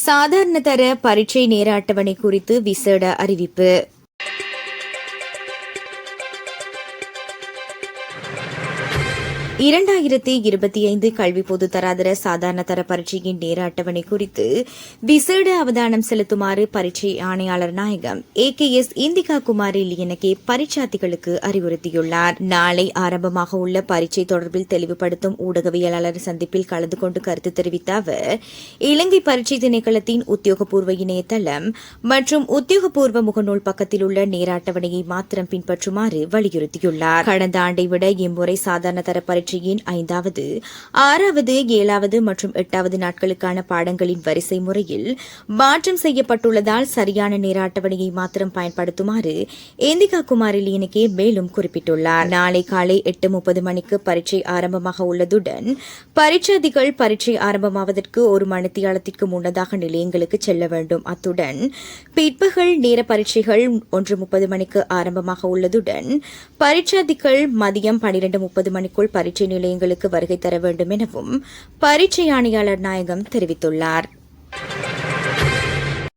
சாதாரண தர பரீட்சை நேர அட்டவணை குறித்து விசேட அறிவிப்பு. 2025 கல்வி பொது தராதர சாதாரண தர பரீட்சையின் நேர அட்டவணை குறித்து விசேட அவதானம் செலுத்துமாறு பரீட்சை ஆணையாளர் நாயகம் AKS இந்திகா குமாரி லியனகே பரீட்சார்த்திகளுக்கு அறிவுறுத்தியுள்ளார். நாளை ஆரம்பமாக உள்ள பரீட்சை தொடர்பில் தெளிவுபடுத்தும் ஊடகவியலாளர் சந்திப்பில் கலந்து கொண்டு கருத்து தெரிவித்த அவர், இலங்கை பரீட்சை திணைக்களத்தின் உத்தியோகபூர்வ இணையதளம் மற்றும் உத்தியோகபூர்வ முகநூல் பக்கத்தில் உள்ள நேர அட்டவணையை மாத்திரம் பின்பற்றுமாறு வலியுறுத்தியுள்ளார். கடந்த ஆண்டை விட இம்முறை சாதாரண தர பரீட்சையின் 5வது, 6வது, 7வது மற்றும் 8வது நாட்களுக்கான பாடங்களின் வரிசை முறையில் மாற்றம் செய்யப்பட்டுள்ளதால் சரியான நேர அட்டவணையை மாத்திரம் பயன்படுத்துமாறு இந்திகா குமாரி லியனகே மேலும் குறிப்பிட்டுள்ளார். நாளை காலை 8:30 மணிக்கு பரீட்சை ஆரம்பமாக உள்ளதுடன் பரீட்சார்த்திகள் பரீட்சை ஆரம்பமாவதற்கு ஒரு மணித்தியாலத்திற்கு முன்னதாக நிலையங்களுக்கு செல்ல வேண்டும். அத்துடன் பிற்பகல் நேர பரீட்சைகள் 1:30 மணிக்கு ஆரம்பமாக உள்ளதுடன் பரீட்சார்த்திகள் மதியம் 12:30 மணிக்குள் பரீட்சை நிலையங்களுக்கு வருகை தர வேண்டும் எனவும் பரீட்சை ஆணையாளர் நாயகம் தெரிவித்துள்ளார்.